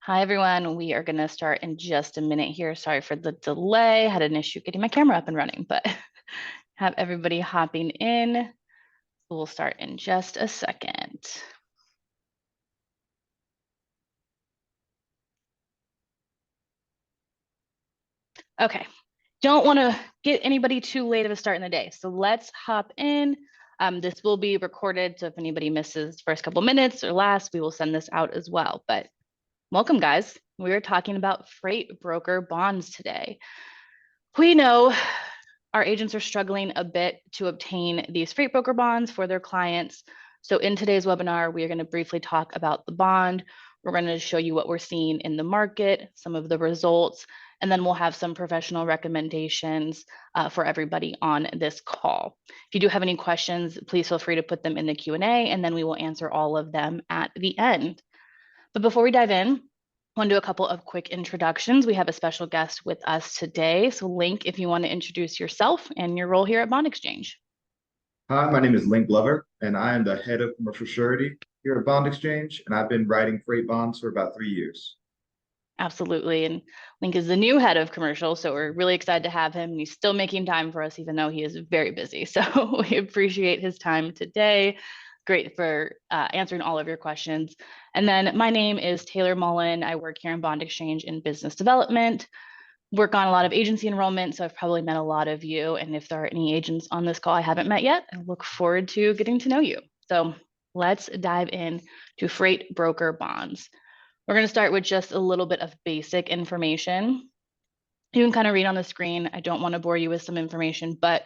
Hi, everyone. We are going to start in just a minute here. Sorry for the delay. Had an issue getting my camera up and running, but have everybody hopping in. We'll start in just a second. Okay. Don't want to get anybody too late of a start in the day. So let's hop in. This will be recorded. So if anybody misses the first couple minutes or last, we will send this out as well. But welcome, guys. We're talking about freight broker bonds today. We know our agents are struggling a bit to obtain these freight broker bonds for their clients. So in today's webinar, we are going to briefly talk about the bond. We're going to show you what we're seeing in the market, some of the results, and then we'll have some professional recommendations for everybody on this call. If you do have any questions, please feel free to put them in the Q&A, and then we will answer all of them at the end. But before we dive in, I want to do a couple of quick introductions. We have a special guest with us today. So Link, if you want to introduce yourself and your role here at Bond Exchange. Hi, my name is Link Glover, and I am the head of commercial surety here at Bond Exchange, and I've been writing freight bonds for about 3 years. Absolutely. And Link is the new head of commercial. So we're really excited to have him. And he's still making time for us, even though he is very busy. So we appreciate his time today. Great for answering all of your questions. And then my name is Taylor Mullen. I work here in Bond Exchange in business development. Work on a lot of agency enrollment, so I've probably met a lot of you. And if there are any agents on this call I haven't met yet, I look forward to getting to know you. So let's dive in to freight broker bonds. We're going to start with just a little bit of basic information. You can kind of read on the screen. I don't want to bore you with some information, but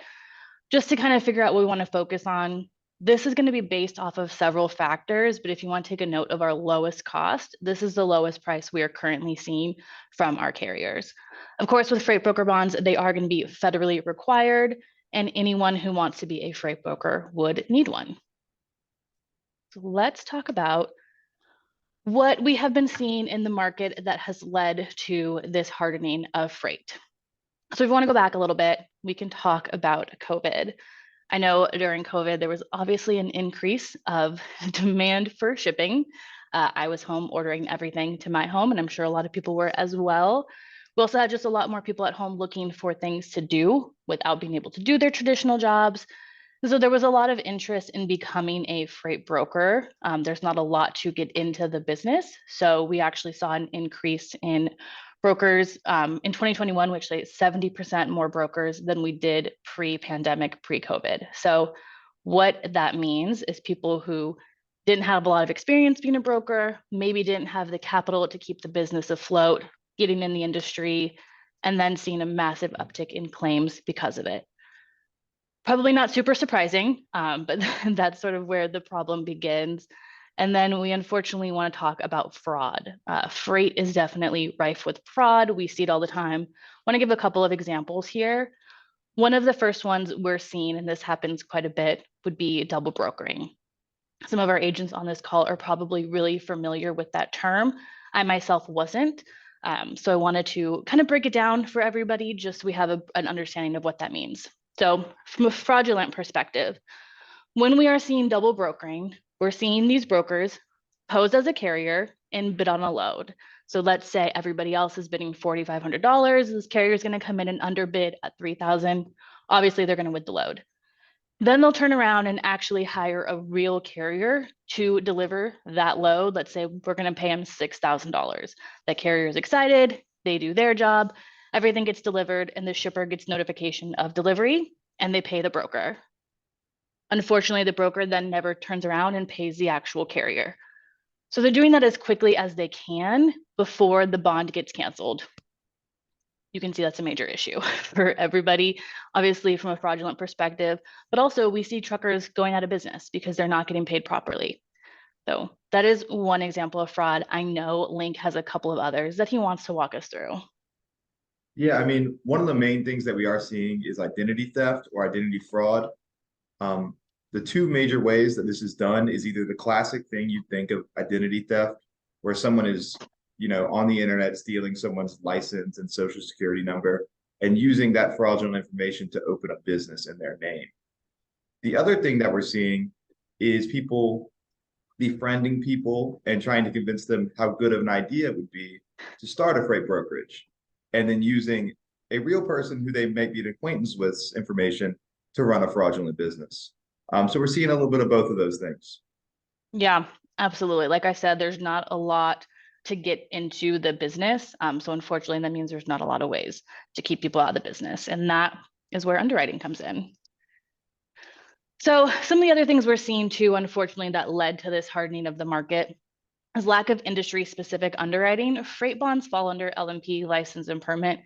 just to kind of figure out what we want to focus on, this is going to be based off of several factors, but if you want to take a note of our lowest cost, this is the lowest price we are currently seeing from our carriers. Of course, with freight broker bonds, they are going to be federally required, and anyone who wants to be a freight broker would need one. So let's talk about what we have been seeing in the market that has led to this hardening of freight. So if you want to go back a little bit, we can talk about COVID. I know during COVID, there was obviously an increase of demand for shipping. I was home ordering everything to my home, and I'm sure a lot of people were as well. We also had just a lot more people at home looking for things to do without being able to do their traditional jobs. So there was a lot of interest in becoming a freight broker. There's not a lot to get into the business. So we actually saw an increase in brokers in 2021, which is 70% more brokers than we did pre-pandemic, pre-COVID. So what that means is people who didn't have a lot of experience being a broker, maybe didn't have the capital to keep the business afloat, getting in the industry, and then seeing a massive uptick in claims because of it. Probably not super surprising, but that's sort of where the problem begins. And then we unfortunately want to talk about fraud. Freight is definitely rife with fraud. We see it all the time. I want to give a couple of examples here. One of the first ones we're seeing, and this happens quite a bit, would be double brokering. Some of our agents on this call are probably really familiar with that term. I myself wasn't. So I wanted to kind of break it down for everybody, just so we have an understanding of what that means. So from a fraudulent perspective, when we are seeing double brokering, we're seeing these brokers pose as a carrier and bid on a load. So let's say everybody else is bidding $4,500. This carrier is going to come in and underbid at $3,000. Obviously, they're going to win the load. Then they'll turn around and actually hire a real carrier to deliver that load. Let's say we're going to pay them $6,000. That carrier is excited. They do their job. Everything gets delivered, and the shipper gets notification of delivery, and they pay the broker. Unfortunately, the broker then never turns around and pays the actual carrier. So they're doing that as quickly as they can before the bond gets canceled. You can see that's a major issue for everybody, obviously from a fraudulent perspective, but also we see truckers going out of business because they're not getting paid properly. So that is one example of fraud. I know Link has a couple of others that he wants to walk us through. Yeah, I mean, one of the main things that we are seeing is identity theft or identity fraud. Um, the two major ways that this is done is either the classic thing you think of identity theft, where someone is, on the internet stealing someone's license and social security number and using that fraudulent information to open a business in their name. The other thing that we're seeing is people befriending people and trying to convince them how good of an idea it would be to start a freight brokerage, and then using a real person who they might be an acquaintance with's information to run a fraudulent business. So we're seeing a little bit of both of those things. Yeah, absolutely. Like I said, there's not a lot to get into the business. So unfortunately, that means there's not a lot of ways to keep people out of the business. And that is where underwriting comes in. So some of the other things we're seeing too, unfortunately, that led to this hardening of the market is lack of industry specific underwriting. Freight bonds fall under LMP license and permit.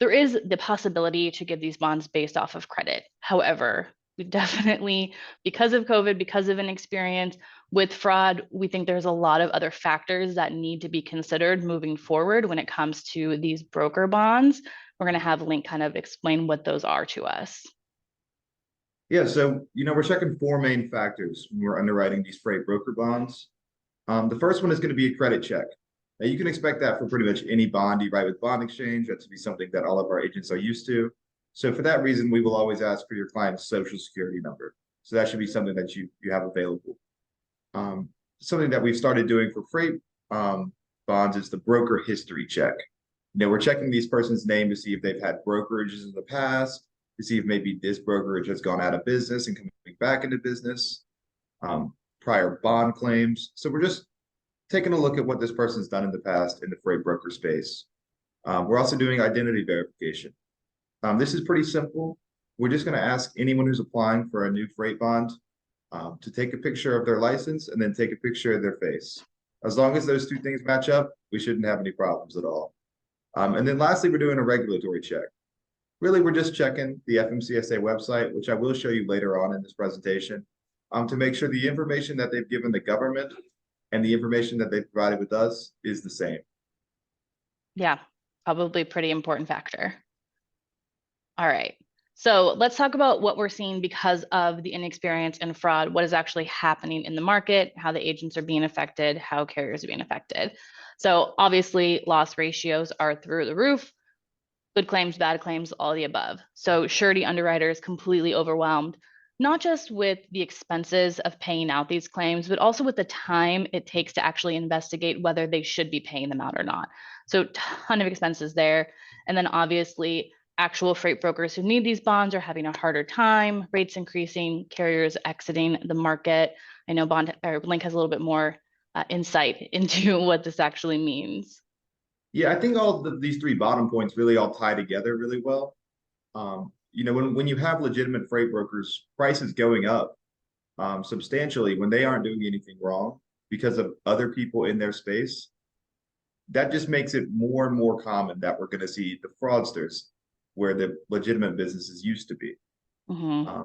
There is the possibility to give these bonds based off of credit. However, we definitely, because of COVID, because of inexperience with fraud, we think there's a lot of other factors that need to be considered moving forward when it comes to these broker bonds. We're going to have Link kind of explain what those are to us. Yeah, so we're checking four main factors when we're underwriting these freight broker bonds. The first one is going to be a credit check. Now, you can expect that for pretty much any bond you write with Bond Exchange. That's to be something that all of our agents are used to. So for that reason, we will always ask for your client's social security number. So that should be something that you have available. Something that we've started doing for freight bonds is the broker history check. We're checking these person's name to see if they've had brokerages in the past, to see if maybe this brokerage has gone out of business and coming back into business, prior bond claims. So we're just taking a look at what this person's done in the past in the freight broker space. We're also doing identity verification. This is pretty simple. We're just going to ask anyone who's applying for a new freight bond to take a picture of their license and then take a picture of their face. As long as those two things match up, we shouldn't have any problems at all. And then lastly, we're doing a regulatory check. Really, we're just checking the FMCSA website, which I will show you later on in this presentation, to make sure the information that they've given the government and the information that they've provided with us is the same. Yeah, probably pretty important factor. All right. So let's talk about what we're seeing because of the inexperience and fraud, what is actually happening in the market, how the agents are being affected, how carriers are being affected. So obviously loss ratios are through the roof, good claims, bad claims, all the above. So surety underwriters completely overwhelmed, not just with the expenses of paying out these claims, but also with the time it takes to actually investigate whether they should be paying them out or not. So ton of expenses there. And then obviously actual freight brokers who need these bonds are having a harder time, rates increasing, carriers exiting the market. I know Link has a little bit more insight into what this actually means. Yeah, I think all these three bottom points really all tie together really well. When you have legitimate freight brokers, prices going up substantially when they aren't doing anything wrong because of other people in their space, that just makes it more and more common that we're going to see the fraudsters where the legitimate businesses used to be. Mm-hmm.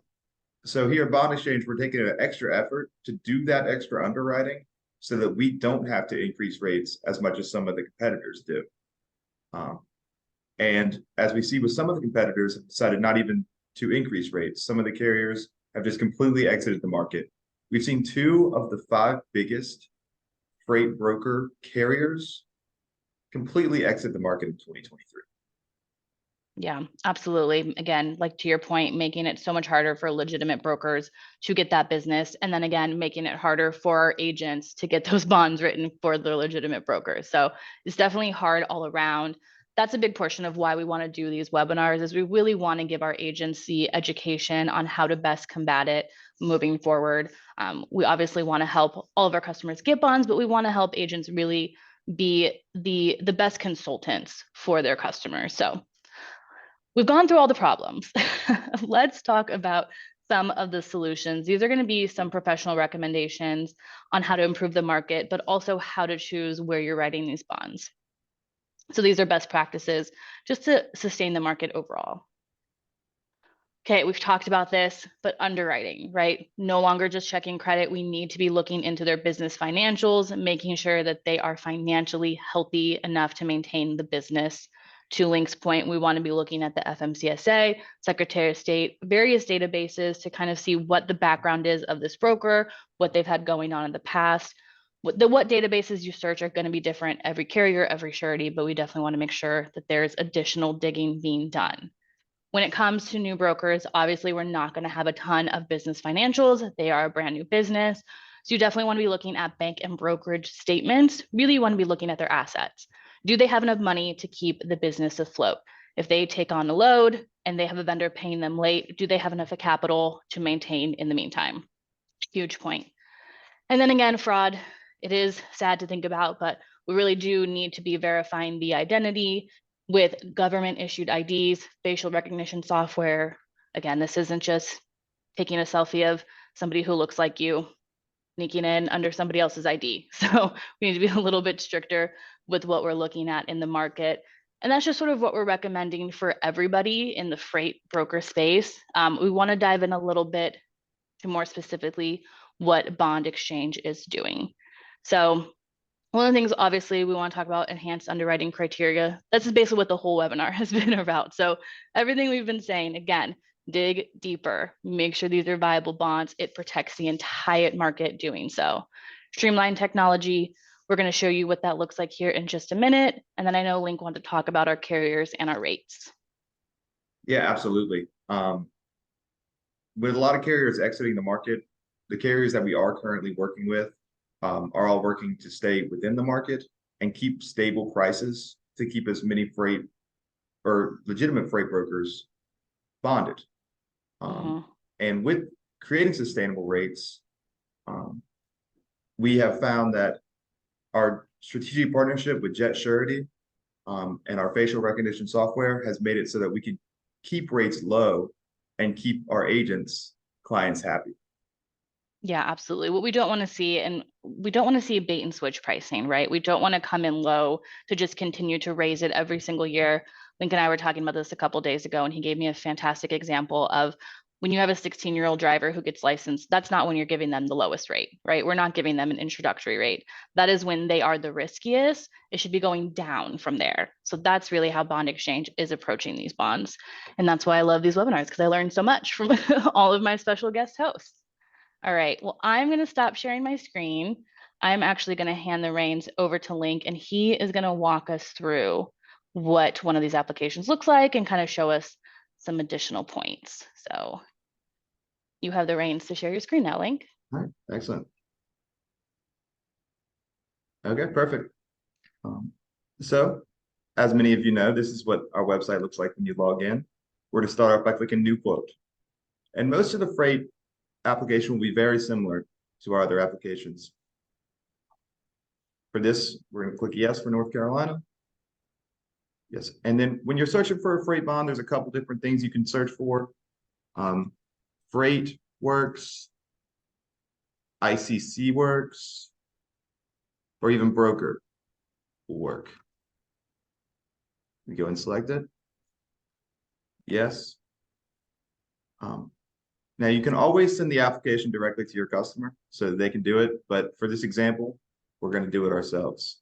So here at Bond Exchange, we're taking an extra effort to do that extra underwriting so that we don't have to increase rates as much as some of the competitors do. And as we see with some of the competitors have decided not even to increase rates, some of the carriers have just completely exited the market. We've seen 2 of the 5 biggest freight broker carriers completely exit the market in 2023. Yeah, absolutely. Again, like to your point, making it so much harder for legitimate brokers to get that business. And then again, making it harder for our agents to get those bonds written for the legitimate brokers. So it's definitely hard all around. That's a big portion of why we want to do these webinars is we really want to give our agents the education on how to best combat it moving forward. We obviously want to help all of our customers get bonds, but we want to help agents really be the best consultants for their customers. So we've gone through all the problems. Let's talk about some of the solutions. These are going to be some professional recommendations on how to improve the market, but also how to choose where you're writing these bonds. So these are best practices just to sustain the market overall. Okay, we've talked about this, but underwriting, right? No longer just checking credit. We need to be looking into their business financials, making sure that they are financially healthy enough to maintain the business. To Link's point, we want to be looking at the FMCSA, Secretary of State, various databases to kind of see what the background is of this broker, what they've had going on in the past. What databases you search are going to be different every carrier, every surety, but we definitely want to make sure that there's additional digging being done. When it comes to new brokers, obviously we're not going to have a ton of business financials. They are a brand new business. So you definitely want to be looking at bank and brokerage statements. Really, you want to be looking at their assets. Do they have enough money to keep the business afloat? If they take on a load and they have a vendor paying them late, do they have enough of capital to maintain in the meantime? Huge point. And then again, fraud, it is sad to think about, but we really do need to be verifying the identity with government issued IDs, facial recognition software. Again, this isn't just taking a selfie of somebody who looks like you, sneaking in under somebody else's ID. So we need to be a little bit stricter with what we're looking at in the market. And that's just sort of what we're recommending for everybody in the freight broker space. We want to dive in a little bit to more specifically what bond exchange is doing. So one of the things, obviously, we want to talk about enhanced underwriting criteria. This is basically what the whole webinar has been about. So everything we've been saying, again, dig deeper, make sure these are viable bonds. It protects the entire market doing so. Streamline technology. We're going to show you what that looks like here in just a minute. And then I know Link wanted to talk about our carriers and our rates. Yeah, absolutely. With a lot of carriers exiting the market, the carriers that we are currently working with are all working to stay within the market and keep stable prices to keep as many freight or legitimate freight brokers bonded. And with creating sustainable rates, we have found that our strategic partnership with Jet Surety and our facial recognition software has made it so that we can keep rates low and keep our agents, clients happy. Yeah, absolutely. What we don't want to see, and we don't want to see bait and switch pricing, right? We don't want to come in low to just continue to raise it every single year. Link and I were talking about this a couple days ago, and he gave me a fantastic example of when you have a 16-year-old driver who gets licensed, that's not when you're giving them the lowest rate, right? We're not giving them an introductory rate. That is when they are the riskiest. It should be going down from there. So that's really how Bond Exchange is approaching these bonds. And that's why I love these webinars, because I learned so much from all of my special guest hosts. All right, well, I'm going to stop sharing my screen. I'm actually going to hand the reins over to Link, and he is going to walk us through what one of these applications looks like and kind of show us some additional points. So you have the reins to share your screen now, Link. All right, excellent. Okay, perfect. So as many of you know, this is what our website looks like when you log in. We're to start off by clicking New Quote. And most of the freight application will be very similar to our other applications. For this, we're going to click Yes for North Carolina. Yes. And then when you're searching for a freight bond, there's a couple different things you can search for. Freight works, ICC works, or even broker will work. We go and select it. Yes. Now you can always send the application directly to your customer so that they can do it, but for this example, we're going to do it ourselves.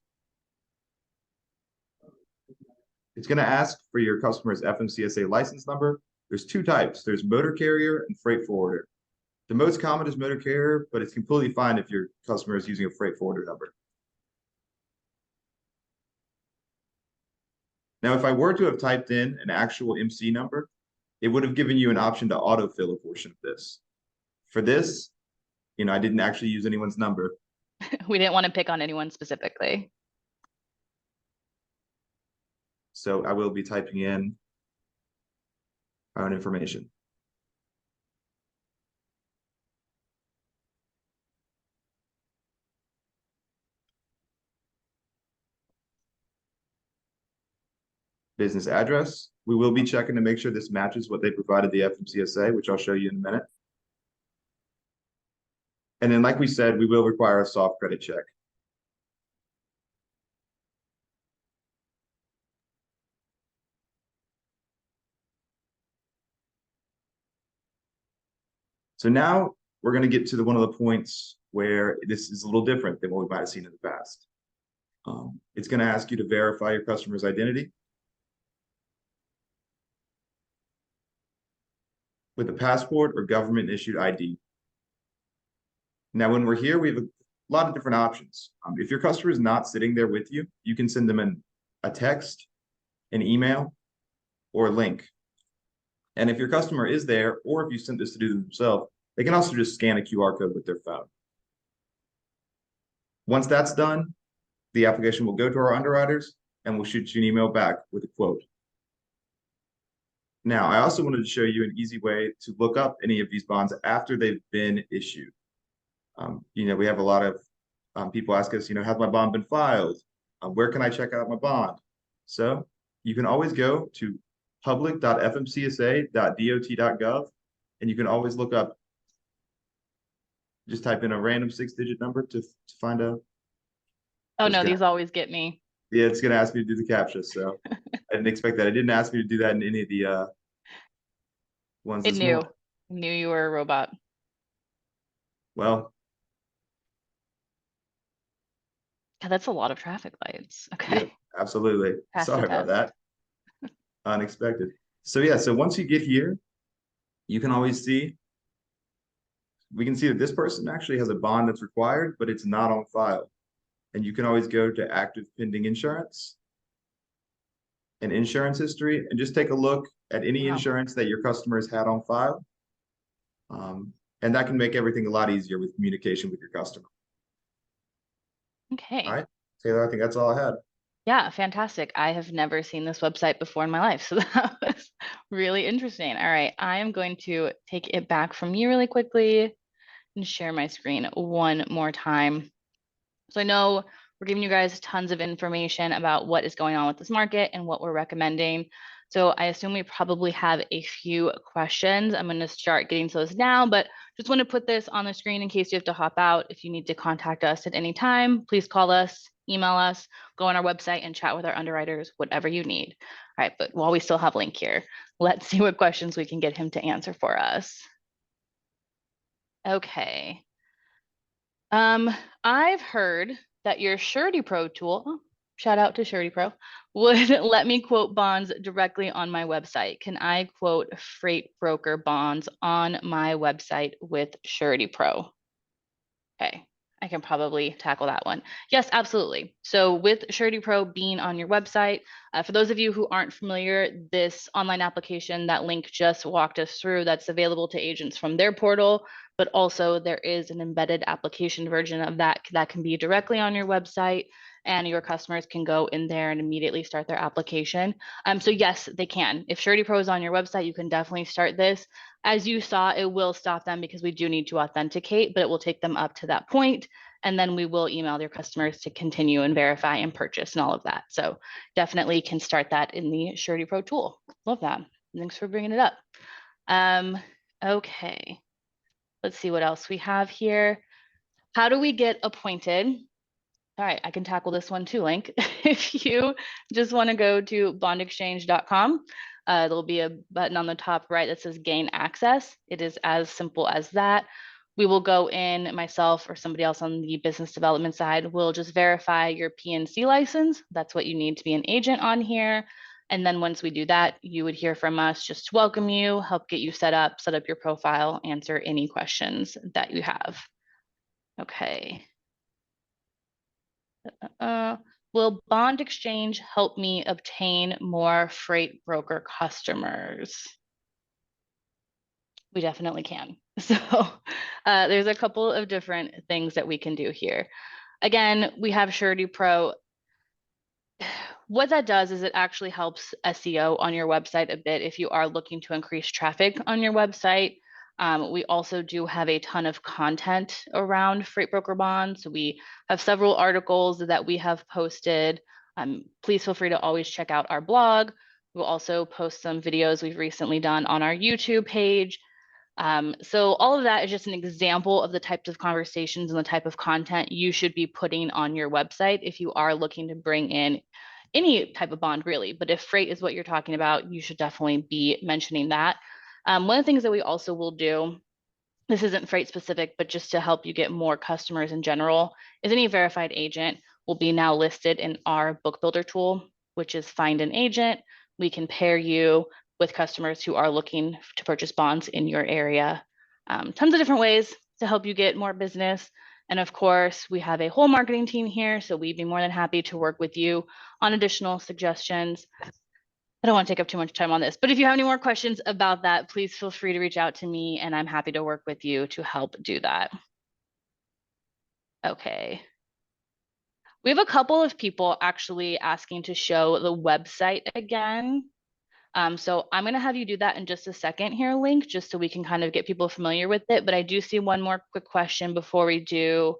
It's going to ask for your customer's FMCSA license number. There's two types. There's motor carrier and freight forwarder. The most common is motor carrier, but it's completely fine if your customer is using a freight forwarder number. Now, if I were to have typed in an actual MC number, it would have given you an option to autofill a portion of this. For this, I didn't actually use anyone's number. We didn't want to pick on anyone specifically. So I will be typing in our own information. Business address. We will be checking to make sure this matches what they provided the FMCSA, which I'll show you in a minute. And then, like we said, we will require a soft credit check. So now we're going to get to one of the points where this is a little different than what we might have seen in the past. It's going to ask you to verify your customer's identity with a passport or government issued ID. Now, when we're here, we have a lot of different options. If your customer is not sitting there with you, you can send them a text, an email, or a link. And if your customer is there, or if you sent this to do themselves, they can also just scan a QR code with their phone. Once that's done, the application will go to our underwriters and we'll shoot you an email back with a quote. Now, I also wanted to show you an easy way to look up any of these bonds after they've been issued. We have a lot of people ask us, has my bond been filed? Where can I check out my bond? So you can always go to public.fmcsa.dot.gov, and you can always look up, just type in a random 6-digit number to find a. Oh no, these always get me. Yeah, it's gonna ask me to do the captcha, so I didn't expect that. It didn't ask me to do that in any of the ones It this morning. knew you were a robot. Well, God, that's a lot of traffic lights. Okay. yeah, absolutely. Pass the Sorry about test. that. Unexpected. So yeah, so once you get here, you can always see, we can see that this person actually has a bond that's required, but it's not on file. And you can always go to active pending insurance and insurance history and just take a look at any Wow. insurance that your customers had on file. And that can make everything a lot easier with communication with your customer. Okay. All right, Taylor, I think that's all I had. Yeah, fantastic. I have never seen this website before in my life. So that was really interesting. All right. I am going to take it back from you really quickly and share my screen one more time. So I know we're giving you guys tons of information about what is going on with this market and what we're recommending. So I assume we probably have a few questions. I'm going to start getting to those now, but just want to put this on the screen in case you have to hop out. If you need to contact us at any time, please call us, email us, go on our website and chat with our underwriters, whatever you need. All right, but while we still have Link here, let's see what questions we can get him to answer for us. Okay. I've heard that your Surety Pro tool, shout out to Surety Pro, would let me quote bonds directly on my website. Can I quote freight broker bonds on my website with Surety Pro? Okay, I can probably tackle that one. Yes, absolutely. So with Surety Pro being on your website, for those of you who aren't familiar, this online application that Link just walked us through, that's available to agents from their portal, but also there is an embedded application version of that that can be directly on your website and your customers can go in there and immediately start their application. So yes, they can. If Surety Pro is on your website, you can definitely start this. As you saw, it will stop them because we do need to authenticate, but it will take them up to that point, and then we will email their customers to continue and verify and purchase and all of that. So definitely can start that in the Surety Pro tool. Love that. Thanks for bringing it up. Okay, let's see what else we have here. How do we get appointed? All right, I can tackle this one too, Link. If you just want to go to bondexchange.com, there'll be a button on the top right that says gain access. It is as simple as that. We will go in, myself or somebody else on the business development side, will just verify your PNC license. That's what you need to be an agent on here. And then once we do that, you would hear from us just to welcome you, help get you set up your profile, answer any questions that you have. Okay. Will Bond Exchange help me obtain more freight broker customers? We definitely can. So there's a couple of different things that we can do here. Again, we have Surety Pro. What that does is it actually helps SEO on your website a bit if you are looking to increase traffic on your website. We also do have a ton of content around freight broker bonds. So we have several articles that we have posted. Please feel free to always check out our blog. We'll also post some videos we've recently done on our YouTube page. So all of that is just an example of the types of conversations and the type of content you should be putting on your website if you are looking to bring in any type of bond really, but if freight is what you're talking about, you should definitely be mentioning that. One of the things that we also will do, this isn't freight specific, but just to help you get more customers in general, is any verified agent will be now listed in our book builder tool, which is find an agent. We can pair you with customers who are looking to purchase bonds in your area. Tons of different ways to help you get more business. And of course, we have a whole marketing team here, so we'd be more than happy to work with you on additional suggestions. I don't want to take up too much time on this, but if you have any more questions about that, please feel free to reach out to me and I'm happy to work with you to help do that. Okay. We have a couple of people actually asking to show the website again. So I'm going to have you do that in just a second here, Link, just so we can kind of get people familiar with it. But I do see one more quick question before we do.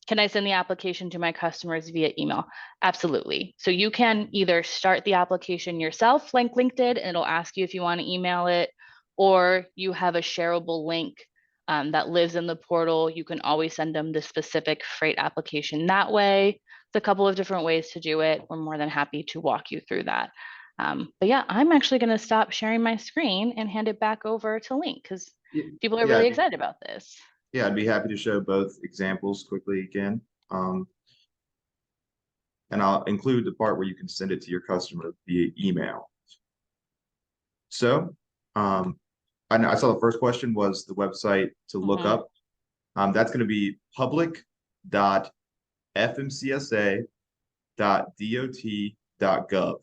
Can I send the application to my customers via email? Absolutely. So you can either start the application yourself, like Link did, and it'll ask you if you want to email it, or you have a shareable link that lives in the portal. You can always send them the specific freight application that way. It's a couple of different ways to do it. We're more than happy to walk you through that. But yeah, I'm actually going to stop sharing my screen and hand it back over to Link because people are really excited about this. Yeah, I'd be happy to show both examples quickly again. And I'll include the part where you can send it to your customer via email. So I saw the first question was the website to look up. That's going to be public.fmcsa.dot.gov.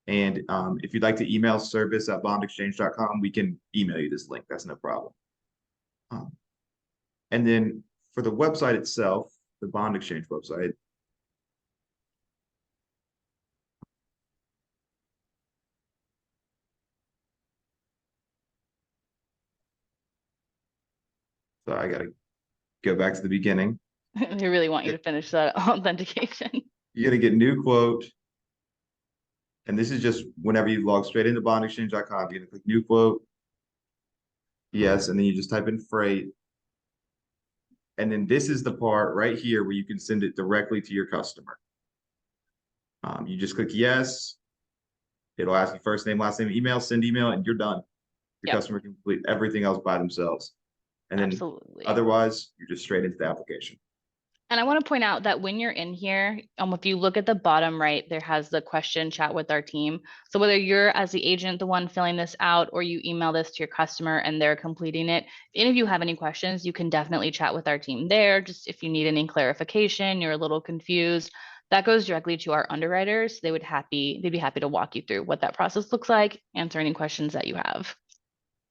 And if you'd like to email service@bondexchange.com, we can email you this link. That's no problem. And then for the website itself, the Bond Exchange website, so I got to go back to the beginning. They really want you to finish that authentication. You're going to get new quote. And this is just whenever you log straight into bondexchange.com, you're going to click new quote. Yes, and then you just type in freight. And then this is the part right here where you can send it directly to your customer. You just click yes. It'll ask you first name, last name, email, send email, and you're done. Your customer can complete everything else by themselves. And then otherwise, you're just straight into the application. And I want to point out that when you're in here, if you look at the bottom right, there has the question chat with our team. So whether you're as the agent, the one filling this out, or you email this to your customer and they're completing it, if any of you have any questions, you can definitely chat with our team there. Just if you need any clarification, you're a little confused, that goes directly to our underwriters. They'd be happy to walk you through what that process looks like, answer any questions that you have.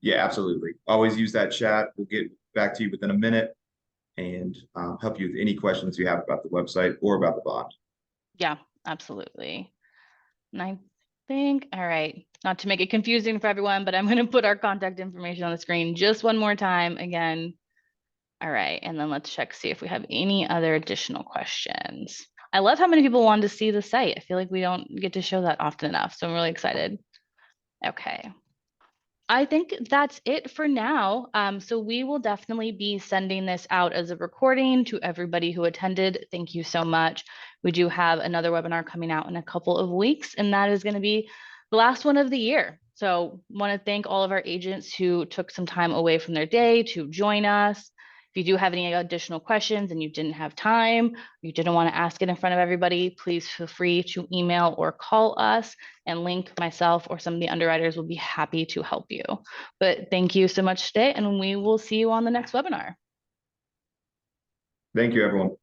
Yeah, absolutely. Always use that chat. We'll get back to you within a minute and help you with any questions you have about the website or about the bond. Yeah, absolutely. And I think, all right, not to make it confusing for everyone, but I'm going to put our contact information on the screen just one more time again. All right, and then let's check, see if we have any other additional questions. I love how many people wanted to see the site. I feel like we don't get to show that often enough, so I'm really excited. Okay. I think that's it for now. So we will definitely be sending this out as a recording to everybody who attended. Thank you so much. We do have another webinar coming out in a couple of weeks, and that is going to be the last one of the year. So want to thank all of our agents who took some time away from their day to join us. If you do have any additional questions and you didn't have time, you didn't want to ask it in front of everybody, please feel free to email or call us, and Link, myself, or some of the underwriters will be happy to help you. But thank you so much today, and we will see you on the next webinar. Thank you, everyone.